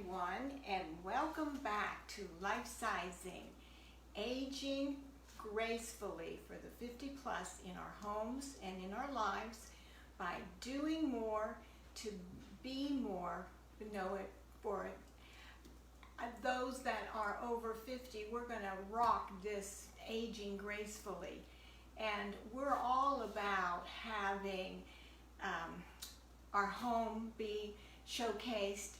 everyone, and welcome back to Lifesizing, aging gracefully for the 50 plus in our homes and in our lives by doing more to be more. For those that are over 50, we're going to rock this aging gracefully, and we're all about having our home be showcased.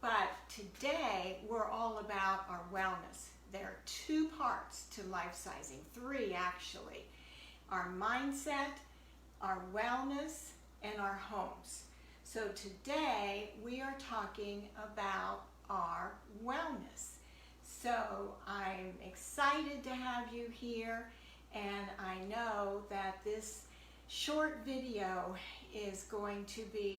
But today we're all about our wellness. There are two parts to Lifesizing, three actually: our mindset, our wellness, and our homes. So today we are talking about our wellness. So I'm excited to have you here, and I know that this short video is going to be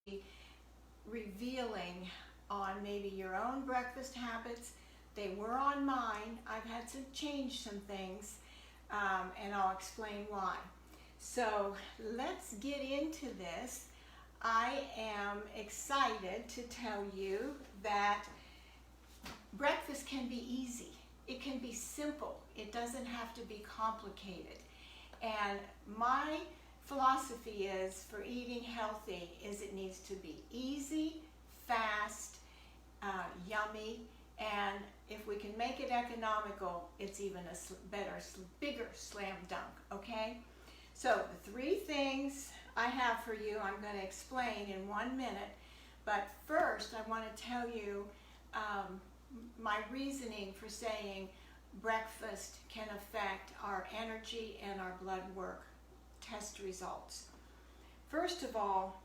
revealing on maybe your own breakfast habits. They were on mine. I've had to change some things, and I'll explain why. So let's get into this. I am excited to tell you that breakfast can be easy. It can be simple. It doesn't have to be complicated. And my philosophy is for eating healthy is it needs to be easy, fast, yummy, and if we can make it economical, it's even a bigger slam dunk, okay? So the three things I have for you, I'm going to explain in 1 minute, but first I want to tell you my reasoning for saying breakfast can affect our energy and our blood work test results. First of all,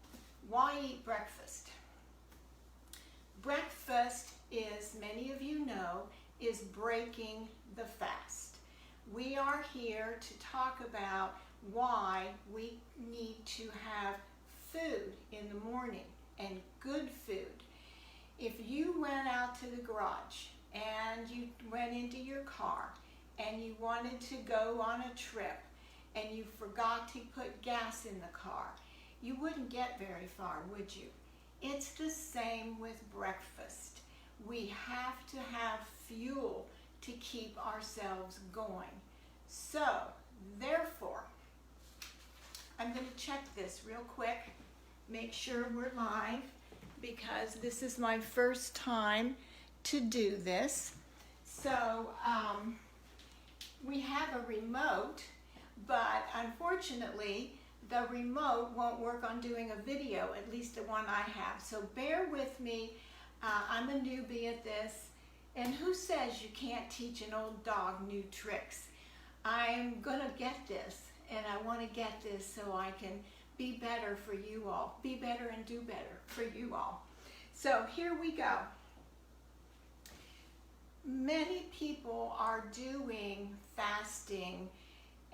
why eat breakfast? Breakfast is, many of you know, is breaking the fast. We are here to talk about why we need to have food in the morning, and good food. If you went out to the garage and you went into your car and you wanted to go on a trip and you forgot to put gas in the car, you wouldn't get very far, would you? It's the same with breakfast. We have to have fuel to keep ourselves going. So, therefore, I'm going to check this real quick, make sure we're live, because this is my first time to do this. So, we have a remote, but unfortunately, the remote won't work on doing a video, at least the one I have. So bear with me. I'm a newbie at this. And who says you can't teach an old dog new tricks? I'm going to get this, and I want to get this so I can be better for you all. Be better and do better for you all. So here we go. Many people are doing fasting,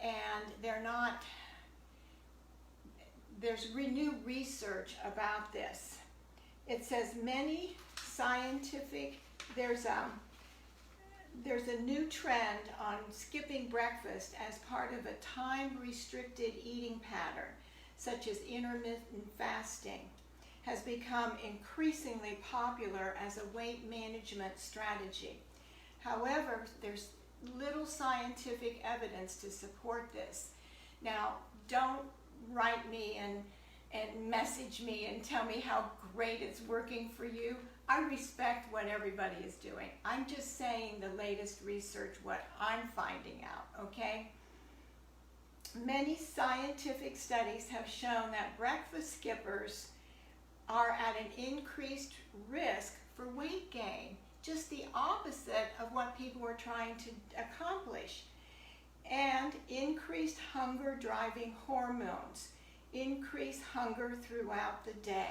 and they're not. There's new research about this. It says many scientific, there's a new trend on skipping breakfast as part of a time-restricted eating pattern, such as intermittent fasting, has become increasingly popular as a weight management strategy. However, there's little scientific evidence to support this. Now, don't write me and message me and tell me how great it's working for you. I respect what everybody is doing. I'm just saying the latest research, what I'm finding out, okay? Many scientific studies have shown that breakfast skippers are at an increased risk for weight gain, just the opposite of what people were trying to accomplish. And increased hunger driving hormones increase hunger throughout the day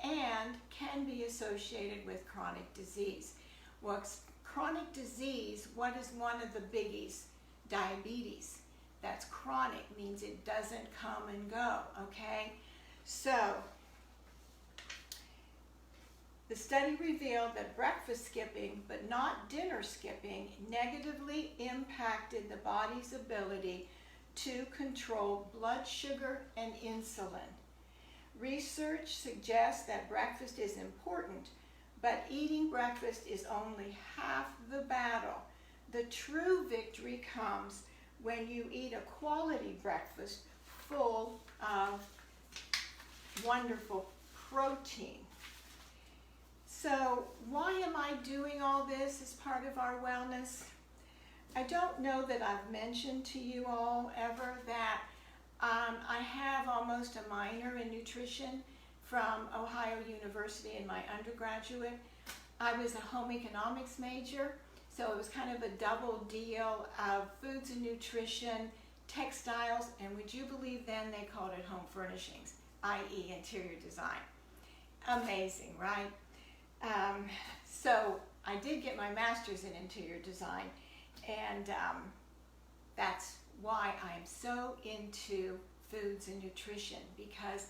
and can be associated with chronic disease. Well, chronic disease, what is one of the biggies? Diabetes. That's chronic, means it doesn't come and go, okay? So, the study revealed that breakfast skipping, but not dinner skipping, negatively impacted the body's ability to control blood sugar and insulin. Research suggests that breakfast is important, But eating breakfast is only half the battle. The true victory comes when you eat a quality breakfast full of wonderful protein. So why am I doing all this as part of our wellness? I don't know that I've mentioned to you all ever that I have almost a minor in nutrition from Ohio University in my undergraduate. I was a home economics major, so it was kind of a double deal of foods and nutrition, textiles, and would you believe then they called it home furnishings, i.e. interior design. Amazing, right? So I did get my master's in interior design, and that's why I'm so into foods and nutrition, because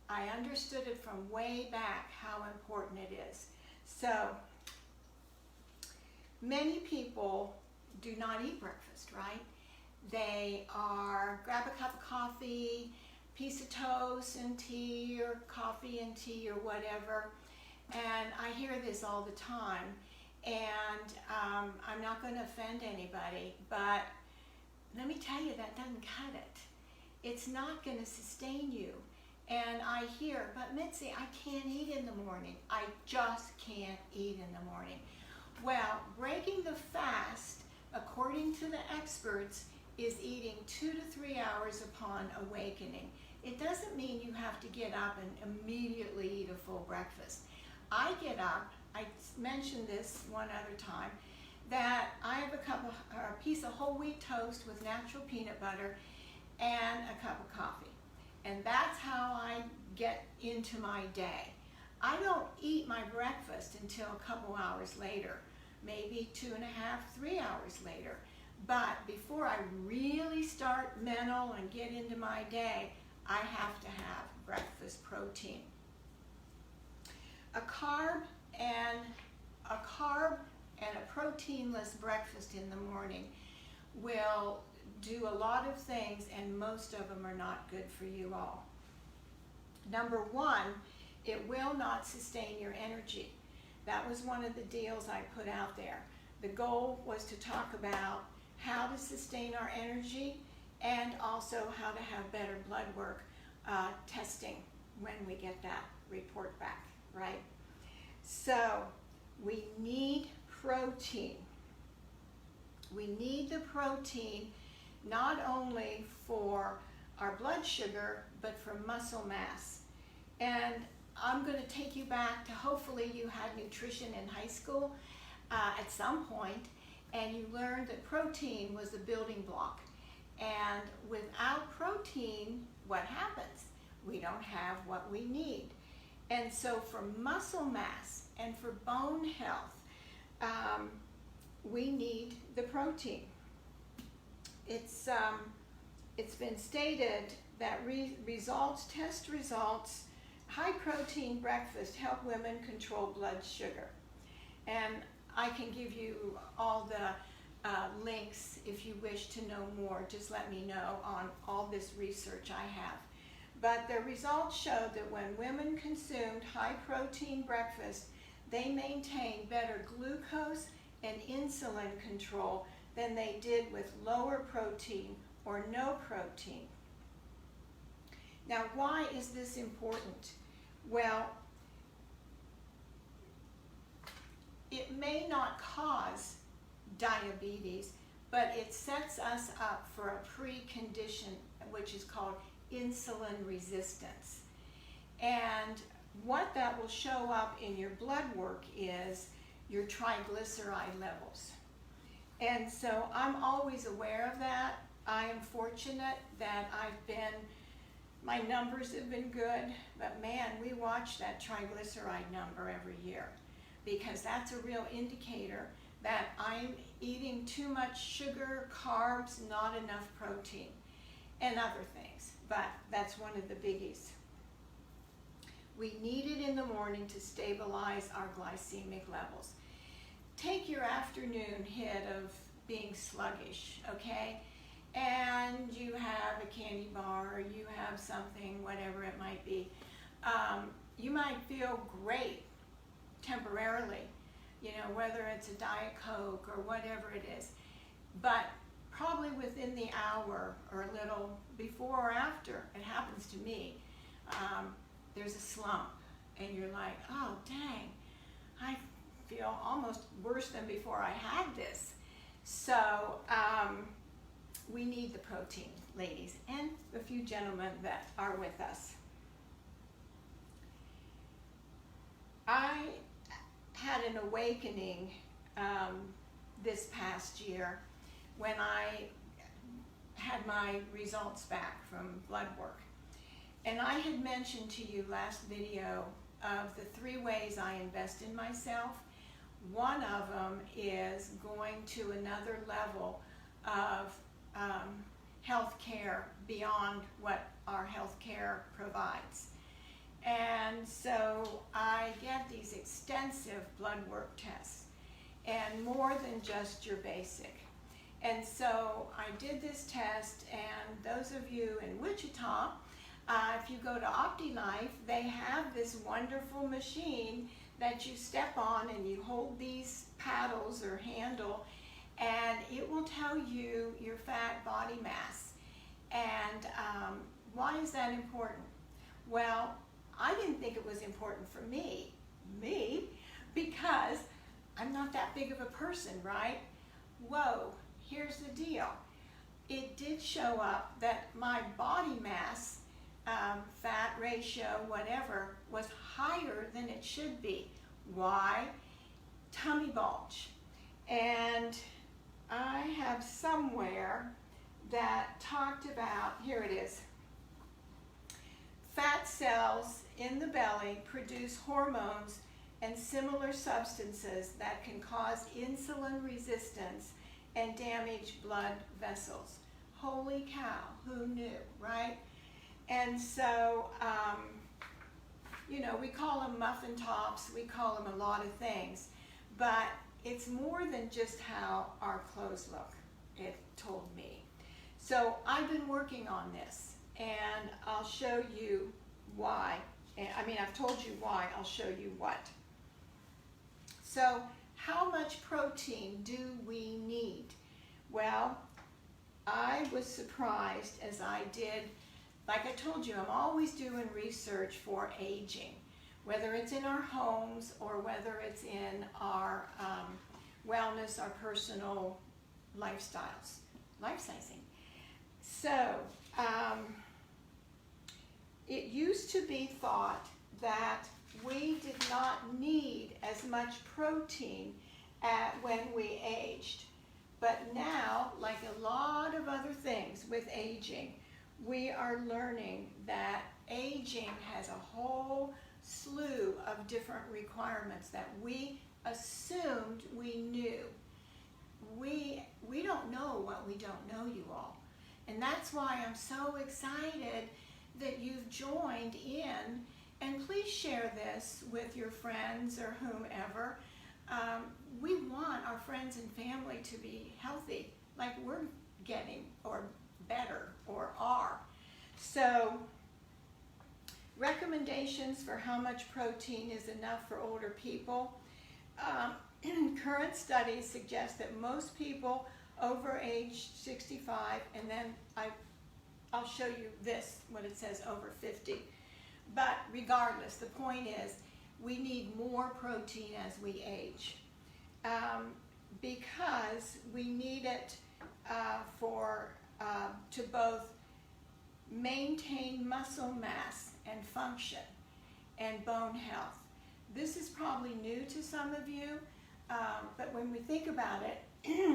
I understood it from way back how important it is. So many people do not eat breakfast, right? They grab a cup of coffee, piece of toast and tea, or coffee and tea, or whatever. And I hear this all the time, and I'm not going to offend anybody, but let me tell you, that doesn't cut it. It's not going to sustain you. And I hear, but Mitzi, I can't eat in the morning. I just can't eat in the morning. Well, breaking the fast, according to the experts, is eating 2 to 3 hours upon awakening. It doesn't mean you have to get up and immediately eat a full breakfast. I get up, I mentioned this one other time, that I have a piece of whole wheat toast with natural peanut butter and a cup of coffee. And that's how I get into my day. I don't eat my breakfast until a couple hours later, maybe 2.5, 3 hours later. But before I really start mental and get into my day, I have to have breakfast protein. A carb and a proteinless breakfast in the morning will do a lot of things, and most of them are not good for you all. Number one, it will not sustain your energy. That was one of the deals I put out there. The goal was to talk about how to sustain our energy and also how to have better blood work testing when we get that report back, right? So we need protein. We need the protein not only for our blood sugar, but for muscle mass. And I'm going to take you back to, hopefully you had nutrition in high school at some point, and you learned that protein was the building block. And without protein, what happens? We don't have what we need. And so for muscle mass and for bone health, we need the protein. It's been stated that test results, high protein breakfast help women control blood sugar. And I can give you all the links if you wish to know more. Just let me know on all this research I have. But the results showed that when women consumed high protein breakfast, they maintained better glucose and insulin control than they did with lower protein or no protein. Now, why is this important? Well, it may not cause diabetes, but it sets us up for a precondition, which is called insulin resistance. And what that will show up in your blood work is your triglyceride levels. And so I'm always aware of that. I am fortunate that my numbers have been good, but man, we watch that triglyceride number every year, because that's a real indicator that I'm eating too much sugar, carbs, not enough protein, and other things, but that's one of the biggies. We need it in the morning to stabilize our glycemic levels. Take your afternoon hit of being sluggish, okay? And you have a candy bar, or you have something, whatever it might be. You might feel great temporarily, you know, whether it's a Diet Coke or whatever it is. But probably within the hour or a little before or after it happens to me, there's a slump, and you're like, oh dang, I feel almost worse than before I had this. So we need the protein, ladies, and a few gentlemen that are with us. I had an awakening this past year when I had my results back from blood work. And I had mentioned to you last video of the 3 ways I invest in myself. One of them is going to another level of health care beyond what our health care provides. And so I get these extensive blood work tests, and more than just your basic. And so I did this test, and those of you in Wichita, if you go to OptiLife, they have this wonderful machine that you step on, and you hold these paddles or handle, and it will tell you your fat body mass. And why is that important? Well, I didn't think it was important for me, because I'm not that big of a person, right? Whoa, here's the deal. It did show up that my body mass, fat ratio, whatever, was higher than it should be. Why? Tummy bulge. And I have somewhere that talked about, here it is, fat cells in the belly produce hormones and similar substances that can cause insulin resistance and damage blood vessels. Holy cow, who knew, right? And so, you know, we call them muffin tops, we call them a lot of things, but it's more than just how our clothes look, it told me. So I've been working on this, and I'll show you why. I mean, I've told you why, I'll show you what. So how much protein do we need? Well, I was surprised as I did. Like I told you, I'm always doing research for aging, whether it's in our homes or whether it's in our wellness, our personal lifestyles, life-sizing. So it used to be thought that we did not need as much protein when we aged. But now, like a lot of other things with aging, we are learning that aging has a whole slew of different requirements that we assumed we knew. We don't know what we don't know, you all. And that's why I'm so excited that you've joined in. And please share this with your friends or whomever. We want our friends and family to be healthy, like we're getting, or better, or are. So, recommendations for how much protein is enough for older people. Current studies suggest that most people over age 65, and then I'll show you this, what it says over 50. But regardless, the point is we need more protein as we age, because we need it to both maintain muscle mass and function and bone health. This is probably new to some of you, but when we think about it,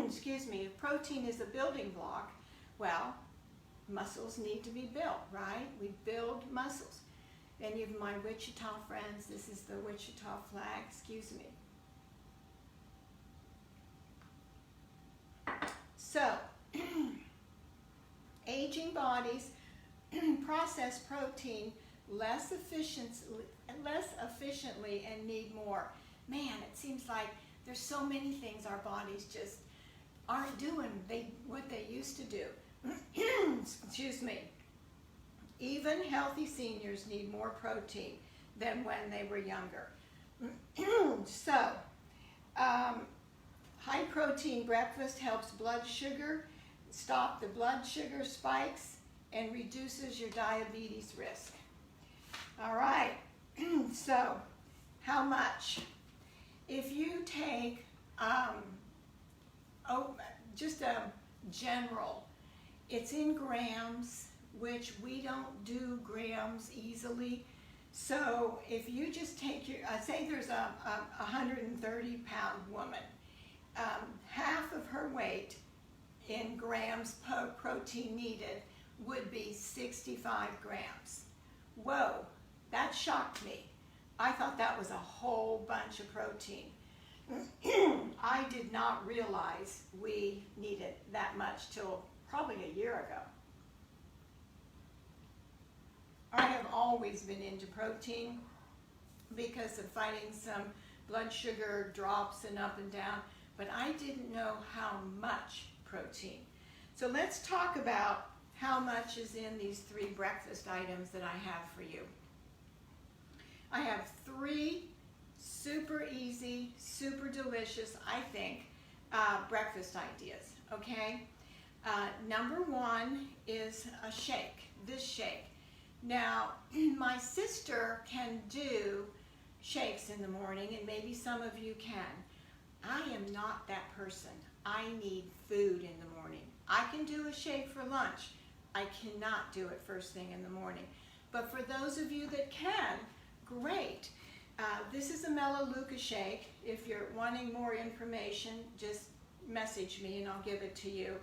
excuse me, if protein is a building block, well, muscles need to be built, right? We build muscles. Any of my Wichita friends, this is the Wichita flag, excuse me. So, aging bodies process protein less efficiently and need more. Man, it seems like there's so many things our bodies just aren't doing what they used to do. Excuse me. Even healthy seniors need more protein than when they were younger. So, high protein breakfast helps blood sugar, stop the blood sugar spikes, and reduces your diabetes risk. All right, so how much? If you take just a general, it's in grams, which we don't do grams easily. So if you just take your, say there's a 130-pound woman, half of her weight in grams protein needed would be 65 grams. Whoa, that shocked me. I thought that was a whole bunch of protein. I did not realize we needed that much till probably a year ago. I have always been into protein because of fighting some blood sugar drops and up and down, but I didn't know how much protein. So let's talk about how much is in these 3 breakfast items that I have for you. I have 3 super easy, super delicious, I think, breakfast ideas, okay? Number 1 is a shake, this shake. Now, my sister can do shakes in the morning, and maybe some of you can. I am not that person. I need food in the morning. I can do a shake for lunch. I cannot do it first thing in the morning. But for those of you that can, great. This is a Melaleuca shake. If you're wanting more information, just message me and I'll give it to you.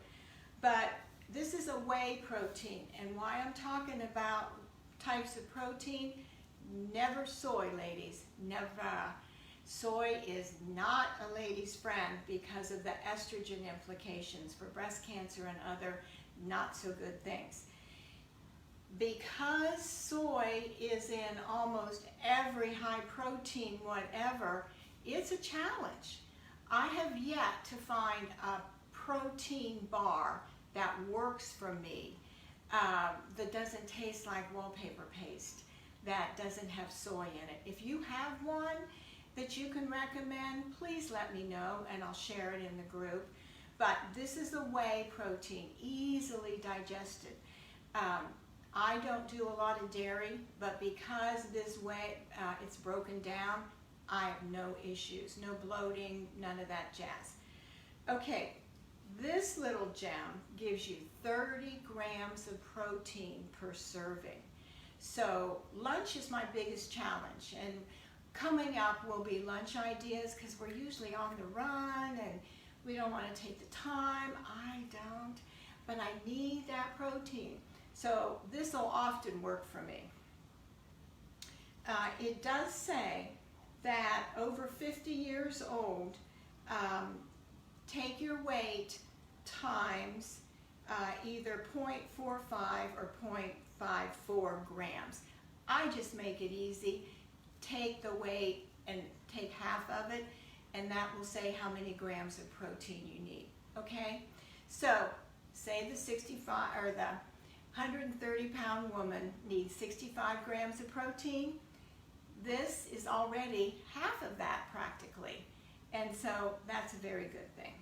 But this is a whey protein, and why I'm talking about types of protein, never soy, ladies, never. Soy is not a lady's friend because of the estrogen implications for breast cancer and other not so good things. Because soy is in almost every high protein whatever, it's a challenge. I have yet to find a protein bar that works for me, that doesn't taste like wallpaper paste, that doesn't have soy in it. If you have one that you can recommend, please let me know and I'll share it in the group. But this is a whey protein, easily digested. I don't do a lot of dairy, but because this whey, it's broken down, I have no issues, no bloating, none of that jazz. Okay, this little gem gives you 30 grams of protein per serving. So lunch is my biggest challenge, and coming up will be lunch ideas because we're usually on the run and we don't want to take the time. I don't, but I need that protein. So this will often work for me. It does say that over 50 years old, take your weight times either 0.45 or 0.54 grams. I just make it easy. Take the weight and take half of it, and that will say how many grams of protein you need. Okay? So, say the 65 or the 130-pound woman needs 65 grams of protein. This is already half of that practically, and so that's a very good thing.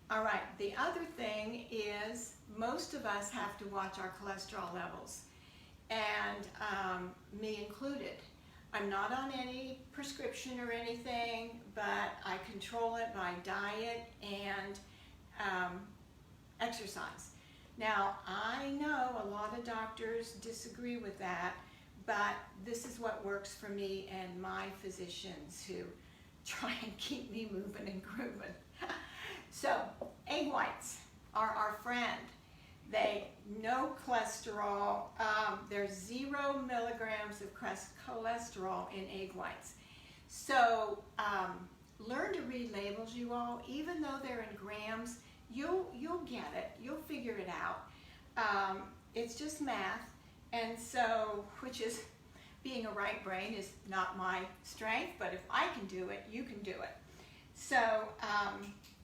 All right, the other thing is most of us have to watch our cholesterol levels, and me included. I'm not on any prescription or anything, but I control it by diet and exercise. Now, I know a lot of doctors disagree with that, but this is what works for me and my physicians who try and keep me moving and grooving. So, egg whites are our friend. They no cholesterol. There's 0 milligrams of cholesterol in egg whites. So learn to read labels, you all. Even though they're in grams, you'll get it. You'll figure it out. It's just math, and so which is being a right brain is not my strength. But if I can do it, you can do it. So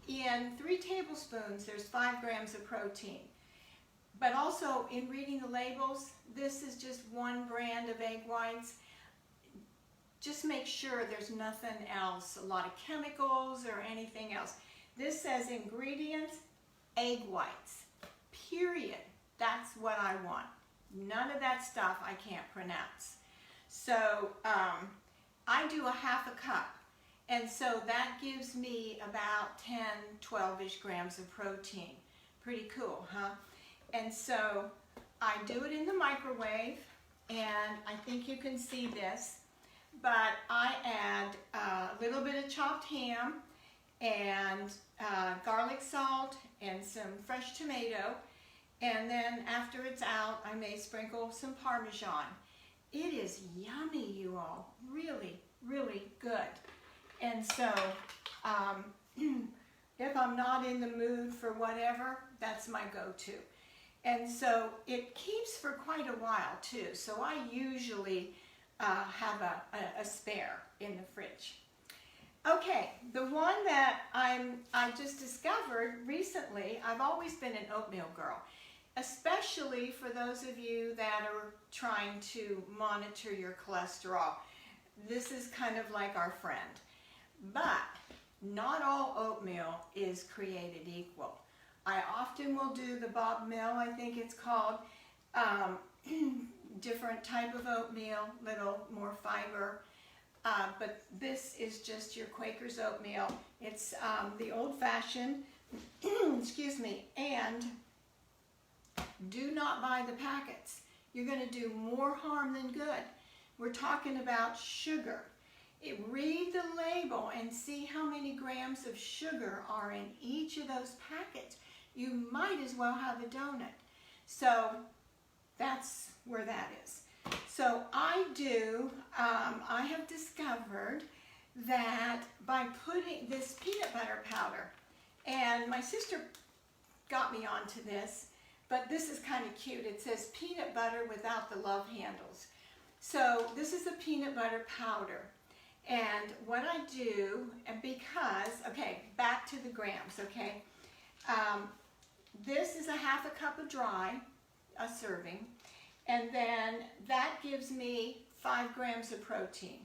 in 3 tablespoons, there's 5 grams of protein. But also, in reading the labels, this is just one brand of egg whites. just make sure there's nothing else, a lot of chemicals or anything else. This says ingredients, egg whites, period. That's what I want. None of that stuff I can't pronounce. So I do a half a cup. And so that gives me about 10, 12-ish grams of protein. Pretty cool, huh? And so I do it in the microwave, and I think you can see this, but I add a little bit of chopped ham and garlic salt and some fresh tomato, and then after it's out, I may sprinkle some Parmesan. It is yummy, you all. Really, really good. And so, if I'm not in the mood for whatever, that's my go-to. And so it keeps for quite a while too. So I usually have a spare in the fridge. Okay, the one that I just discovered recently, I've always been an oatmeal girl, especially for those of you that are trying to monitor your cholesterol. This is kind of like our friend. But not all oatmeal is created equal. I often will do the Bob Mill, I think it's called, different type of oatmeal, little more fiber. But this is just your Quaker's oatmeal. It's the old-fashioned, excuse me, and do not buy the packets. You're going to do more harm than good. We're talking about sugar. Read the label and see how many grams of sugar are in each of those packets. You might as well have a donut. So that's where that is. So I have discovered that by putting this peanut butter powder, and my sister got me onto this, but this is kind of cute. It says peanut butter without the love handles. So this is a peanut butter powder. And what I do, and because, okay, back to the grams, okay? This is a half a cup of dry, a serving, and then that gives me 5 grams of protein.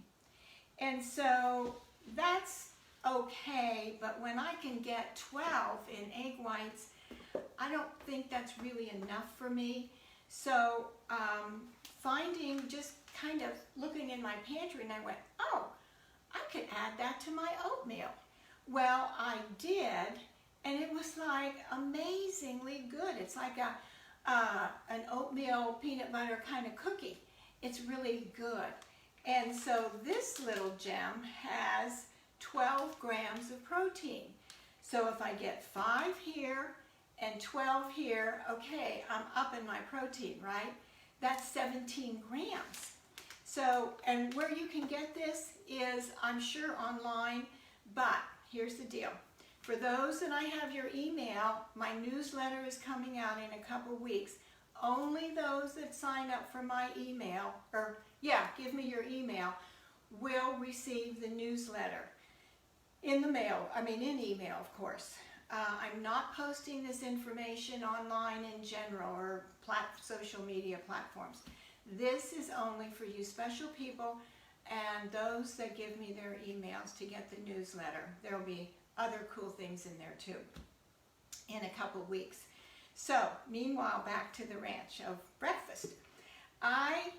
And so that's okay, but when I can get 12 in egg whites, I don't think that's really enough for me. So finding, just kind of looking in my pantry, and I went, oh, I could add that to my oatmeal. Well, I did, and it was like amazingly good. It's like an oatmeal peanut butter kind of cookie. It's really good. And so this little gem has 12 grams of protein. So if I get 5 here and 12 here, okay, I'm up in my protein, right? That's 17 grams. So, and where you can get this is, I'm sure, online, but here's the deal. For those that I have your email, my newsletter is coming out in a couple weeks. Only those that sign up for my email, or give me your email, will receive the newsletter in the mail, in email, of course. I'm not posting this information online in general or social media platforms. This is only for you special people and those that give me their emails to get the newsletter. There will be other cool things in there too in a couple weeks. So, meanwhile, back to the ranch of breakfast. I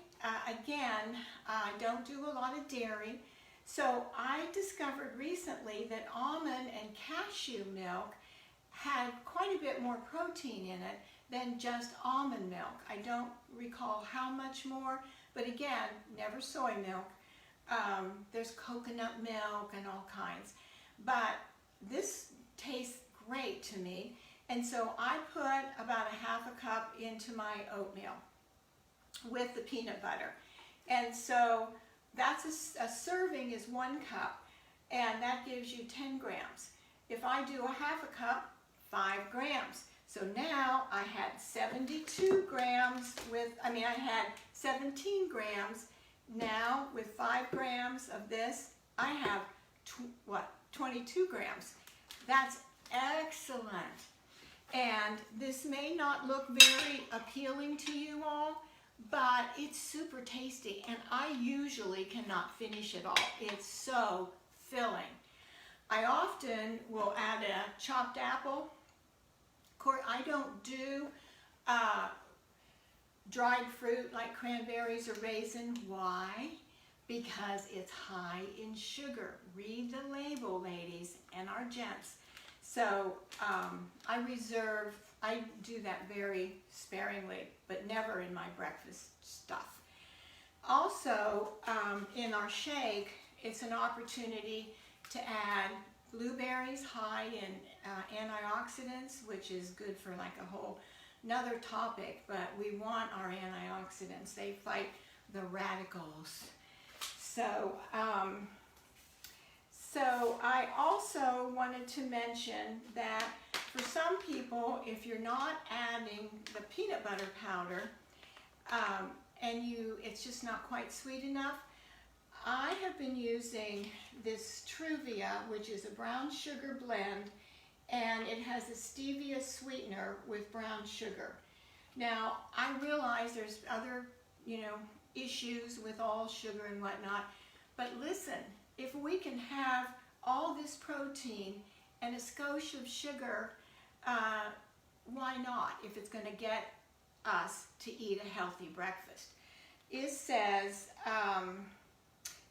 don't do a lot of dairy, so I discovered recently that almond and cashew milk had quite a bit more protein in it than just almond milk. I don't recall how much more, but again, never soy milk. There's coconut milk and all kinds. But this tastes great to me, and so I put about a half a cup into my oatmeal with the peanut butter. And so that's a serving is 1 cup, and that gives you 10 grams. If I do a half a cup, 5 grams. So now I had 72 grams I had 17 grams. Now with 5 grams of this, I have 22 grams. That's excellent. And this may not look very appealing to you all, but it's super tasty, and I usually cannot finish it all. It's so filling. I often will add a chopped apple. Of course, I don't do dried fruit like cranberries or raisin. Why? Because it's high in sugar. Read the label, ladies and our gents. So I do that very sparingly, but never in my breakfast stuff. Also, in our shake, it's an opportunity to add blueberries high in antioxidants, which is good for like a whole another topic, but we want our antioxidants. They fight the radicals. So I also wanted to mention that for some people, if you're not adding the peanut butter powder, and it's just not quite sweet enough, I have been using this Truvia, which is a brown sugar blend, and it has a stevia sweetener with brown sugar. Now, I realize there's other, issues with all sugar and whatnot, but listen, if we can have all this protein and a skosh of sugar, why not, if it's going to get us to eat a healthy breakfast? It says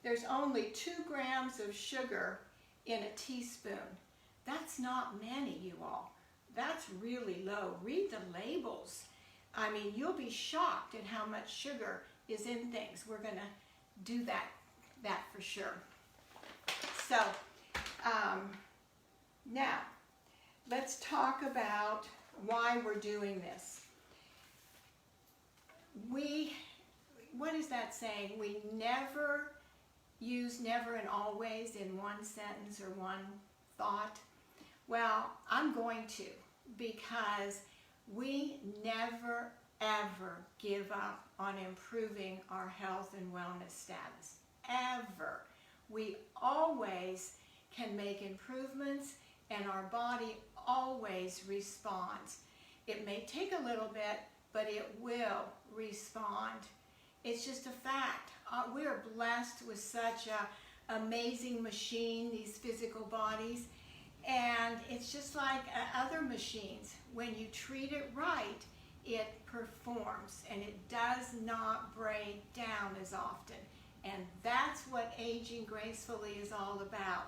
there's only 2 grams of sugar in a teaspoon. That's not many, you all. That's really low. Read the labels. I mean, you'll be shocked at how much sugar is in things. We're going to do that for sure. So, now, let's talk about why we're doing this. What is that saying? We never use never and always in one sentence or one thought. Well, I'm going to, because we never, ever give up on improving our health and wellness status. Ever. We always can make improvements, and our body always responds. It may take a little bit, but it will respond. It's just a fact. We are blessed with such an amazing machine, these physical bodies, and it's just like other machines. When you treat it right, it performs, and it does not break down as often. And that's what aging gracefully is all about.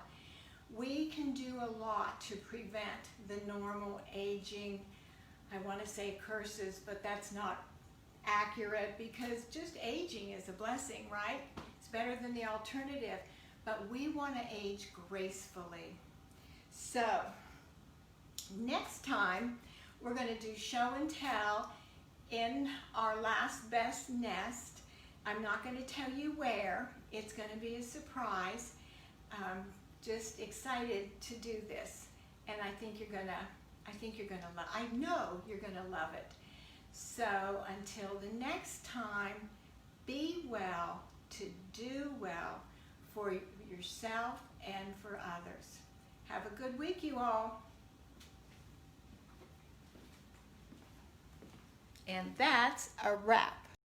We can do a lot to prevent the normal aging, I want to say curses, but that's not accurate, because just aging is a blessing, right? It's better than the alternative, but we want to age gracefully. So, next time, we're going to do show and tell in our last best nest. I'm not going to tell you where. It's going to be a surprise. Just excited to do this, and I think you're gonna love. I know you're gonna love it. So until the next time, be well to do well for yourself and for others. Have a good week, you all. And that's a wrap.